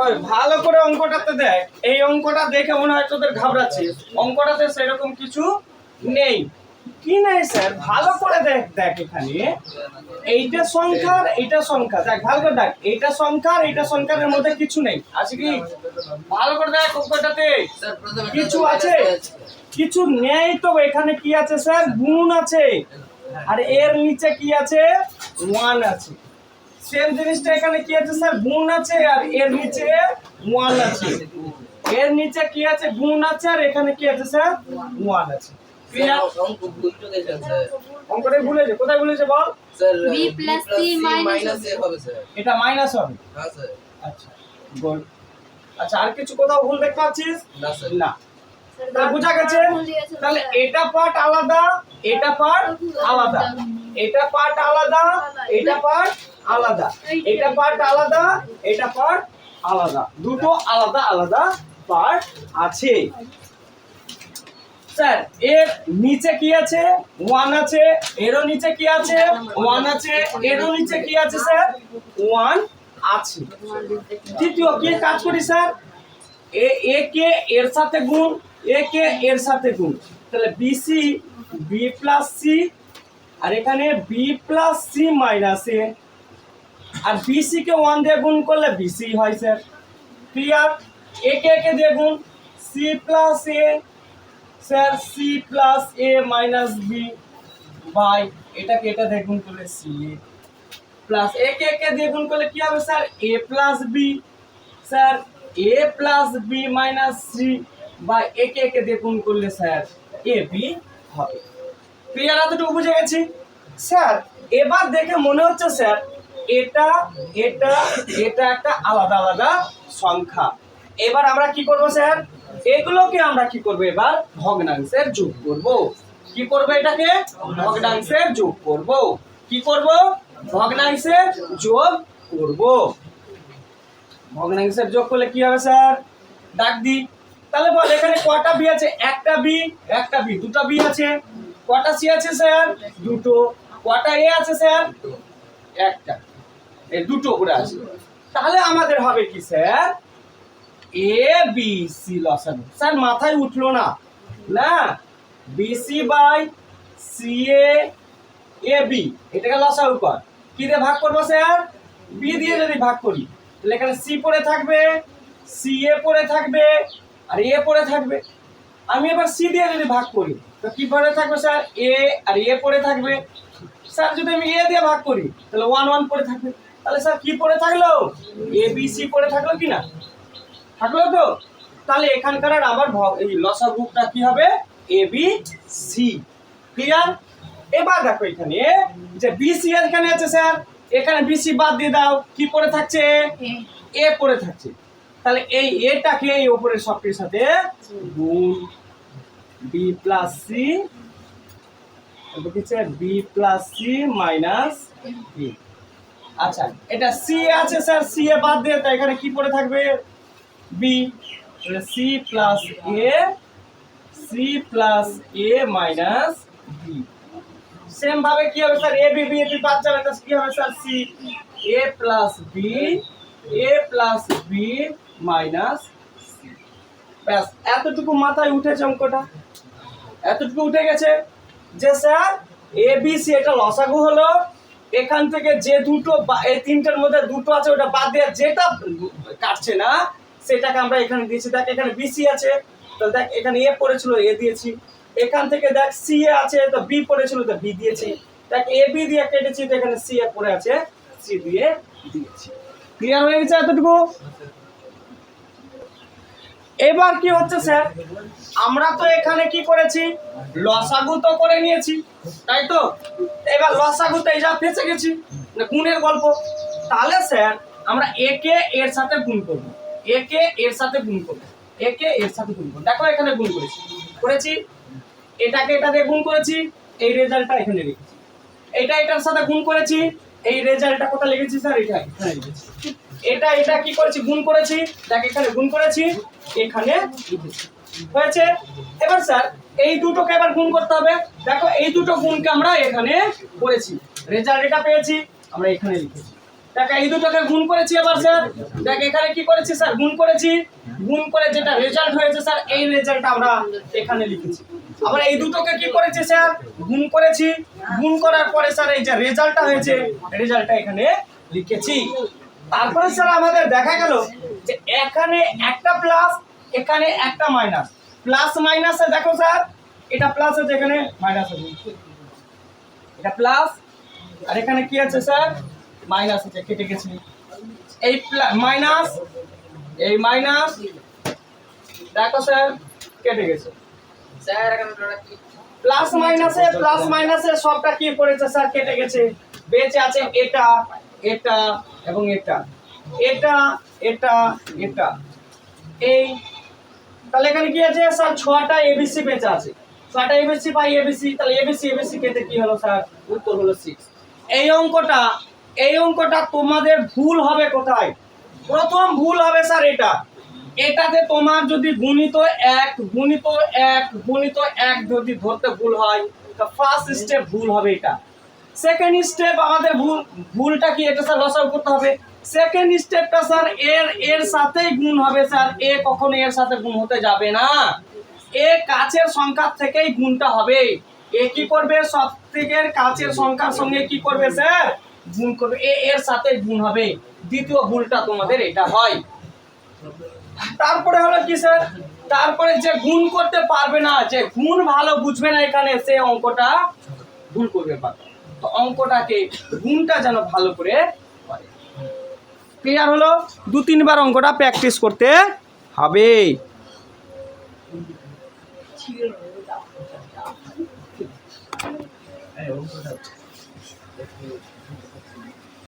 ওই ভালো করে অঙ্কটাতে দেখ, এই অঙ্কটা দেখে মনে হয় তোদের ঘাবড়াচ্ছিস, অঙ্কটাতে সেরকম কিছু নেই। কি নেই স্যার, ভালো করে দেখ। দেখ এখানে এইটা সংখ্যা আর এইটা সংখ্যা, দেখ ভালো করে দেখ, এইটা সংখ্যা আর এইটা সংখ্যার মধ্যে কিছু নেই, আছে কি? ভালো করে দেখ অঙ্কটাতে কিছু আছে? কিছু নেই। তো এখানে কি আছে স্যার? গুণ আছে, আর এর নিচে কি আছে? 1 আছে। সেম জিনিসটা এখানে কি আছে স্যার? গুণ আছে আর এর নিচে 1 আছে। এর নিচে কি আছে? গুণ আছে আর এখানে কি আছে স্যার? 1 আছে। ক্লিয়ার? অঙ্কটা ভুলেছে, কোথায় ভুলেছে বল? Sir b plus c minus a হবে স্যার। এটা মাইনাস হবে। হ্যাঁ স্যার। আচ্ছা গুড। আচ্ছা আর কিছু কোথাও ভুল দেখতে পাচ্ছিস? না স্যার। না। তাহলে বোঝা গেছে। তাহলে এটা পার্ট আলাদা, এটা পার্ট আলাদা, এটা পার্ট আলাদা, এটা পার্ট আলাদা, এটা পার্ট আলাদা, এটা পার্ট আলাদা, দুটো আলাদা আলাদা পার্ট আছে। স্যার এর নিচে কি আছে? 1 আছে। এরও নিচে কি আছে? 1 আছে। এরও নিচে কি আছে স্যার? 1 আছে। তৃতীয় কি কাজ করি স্যার? এ কে এর সাথে গুণ, এ কে এর সাথে গুণ, তাহলে বিসি বি প্লাস সি, আর এখানে বি প্লাস সি মাইনাস এ, আর বিসি কে 1 দিয়ে গুণ করলে বিসি হয় স্যার। ক্লিয়ার? এ কে দিয়ে গুণ, C plus A sir, C plus A minus B by এটাকে এটা দিয়ে গুণ করলে সি এ প্লাস এ কে দিয়ে গুণ করলে কি হবে স্যার? এ প্লাস বি স্যার, এ প্লাস বি মাইনাস সি বা এ কে দিয়ে গুণ করলে স্যার এ বি হবে। ক্লিয়ার? এতটুকু বুঝে গেছি স্যার। এবার দেখে মনে হচ্ছে স্যার এটা এটা এটা একটা আলাদা আলাদা সংখ্যা। এবার আমরা কি করব স্যার? এগুলোকে আমরা কি করব? এবার ভগ্নাংশের যোগ করব। কি করব? এটাকে ভগ্নাংশের যোগ করব। কি করব? ভগ্নাংশের যোগ করব। ভগ্নাংশের যোগ করলে কি হবে স্যার? ডাক দি। তাহলে বল এখানে কটা বি আছে? একটা বি, একটা বি, দুটো বি আছে। কটা সি আছে স্যার? দুটো। কটা এ আছে স্যার? একটা। এই দুটো করে আছে। তাহলে আমাদের হবে কি স্যার? এ বি সি লসাগু। স্যার মাথায় উঠলো না, না BC by C A B, এটাকে লসাগু কর। কি দিয়ে ভাগ করবো স্যার? বি দিয়ে যদি ভাগ করি তাহলে এখানে সি পড়ে থাকবে, সি এ পড়ে থাকবে, আর এ পড়ে থাকবে। আমি এবার সি দিয়ে যদি ভাগ করি তো কি পড়ে থাকবে স্যার? এ আর এ পড়ে থাকবে। স্যার যদি আমি এ দিয়ে ভাগ করি তাহলে 1 1 পড়ে থাকবে। তাহলে স্যার কি পড়ে থাকলো? এ বি সি পড়ে থাকলো কি না? থাকলো তো? তাহলে এখানকার আর আমার এই লসাগুটা কি হবে? এ বি সি। ক্লিয়ার? এবার দেখো এখানে যে বিসি এখানে আছে স্যার, এখানে বিসি বাদ দিয়ে দাও, কি পড়ে থাকছে? এ পড়ে থাকছে। তাহলে এই এটাকে এই উপরের সবটির সাথে গুণ, B plus C, B plus C minus B. আচ্ছা এটা সি আছে স্যার, সি এ বাদ দিয়ে তো এখানে কি পড়ে থাকবে? B. C plus A, C plus A minus B. Same ভাবে কি হবে sir? A B B A B বাদ যাবে, তাহলে কি হবে স্যার? সি এ প্লাস বি, এ প্লাস বি মাইনাস সি। ব্যাস এতটুকু মাথায় উঠেছে অঙ্কটা, এতটুকু উঠে গেছে যে স্যার এ বি সি এটা লসাগু হলো। এখান থেকে যে দুটো এই তিনটার মধ্যে দুটো আছে ওটা বাদ দিয়ে যেটা কাটছে না সেটাকে আমরা এখানে দিয়েছি। দেখ এখানে বিসি আছে, তো দেখ এখানে এ পড়েছিল এ দিয়েছি। এখান থেকে দেখ সি এ আছে, তো বি পড়েছিল তো বি দিয়েছি। দেখ এ বি দিয়ে কেটেছি, তো এখানে সি এ পড়ে আছে, সি দিয়ে দিয়েছি। ক্লিয়ার হয়ে গেছে এতটুকু? এবার কি হচ্ছে স্যার? আমরা তো এখানে কি করেছি? লসাগু তো করে নিয়েছি, তাই তো? এবার লসাগুতে এই যা ফেঁসে গেছি, না গুণের গল্প। তাহলে স্যার আমরা এ কে এর সাথে গুণ করব, এ কে এর সাথে গুণ করব, এ কে এর সাথে গুণ করব। দেখো এখানে গুণ করেছি, এটাকে এটা দিয়ে গুণ করেছি, এই রেজাল্টটা এখানে লিখেছি। এটা এটার সাথে গুণ করেছি, এই রেজাল্টটা কোথায় লিখেছি স্যার? এটা এখানে লিখেছি। এটা এটা কি করেছি? গুণ করেছি, দেখ এখানে গুণ করেছি, এখানে লিখেছি। হয়েছে? এবার স্যার এই দুটোকে এবার গুণ করতে হবে। দেখো এই দুটো গুণকে আমরা এখানে করেছি, রেজাল্ট এটা পেয়েছি, আমরা এখানে লিখেছি। দেখ এই দুটোকে গুণ করেছি এবার স্যার, দেখ এখানে কি করেছি স্যার, গুণ করেছি, গুণ করে যেটা রেজাল্ট হয়েছে স্যার এই রেজাল্টটা আমরা এখানে লিখেছি। আবার এই দুটোকে কি করেছি স্যার, গুণ করেছি, গুণ করার পরে স্যার এই যে রেজাল্টটা হয়েছে রেজাল্টটা এখানে লিখেছি। তারপরে স্যার আমাদের দেখা গেল যে এখানে একটা প্লাস এখানে একটা মাইনাস, প্লাস মাইনাসে দেখো স্যার এটা প্লাস আছে এখানে মাইনাস আছে, এটা প্লাস আর এখানে কি আছে স্যার মাইনাস আছে, কেটে গেছে। এই মাইনাস এই মাইনাস দেখো স্যার কেটে গেছে স্যার, এখানে প্লাস মাইনাসে সবটা কি করেছে স্যার কেটে গেছে, বেঁচে আছে এটা এটা এবং এটা এটা এটা এটা এই, তাহলে এখানে কি আছে স্যার 6টা এবিসি বেঁচে আছে, 6টা এবিসি বাই এবিসি, তাহলে এবিসি কেটে কি হলো স্যার, উত্তর হলো 6। এই অঙ্কটা তোমাদের ভুল হবে কোথায়, প্রথম ভুল হবে স্যার এটাতে তোমার যদি গুণিত 1 যদি ধরতে ভুল হয় তো ফার্স্ট স্টেপ ভুল হবে এটা। সেকেন্ড স্টেপ আমাদের ভুলটা কি, এটা স্যার লসাগু করতে হবে। সেকেন্ড স্টেপটা স্যার এর সাথেই গুণ হবে স্যার, এ কখনো এর সাথে গুণ হতে যাবে না, এ কাছের সংখ্যা থেকেই গুণটা হবে। এ কি করবে, সব থেকে কাছের সংখ্যার সঙ্গে কি করবে স্যার, গুণ করবে, এর সাথে গুণ হবে। দ্বিতীয় ভুলটা তোমাদের এটা হয়। তারপরে হলো কি স্যার, তারপরে যে গুণ করতে পারবে না, যে গুণ ভালো বুঝবে না এখানে, সে অঙ্কটা ভুল করবে। তো অঙ্কটাকে গুণটা যেন ভালো করে করে। ক্লিয়ার হলো? 2-3 বার অঙ্কটা প্র্যাকটিস করতে হবে।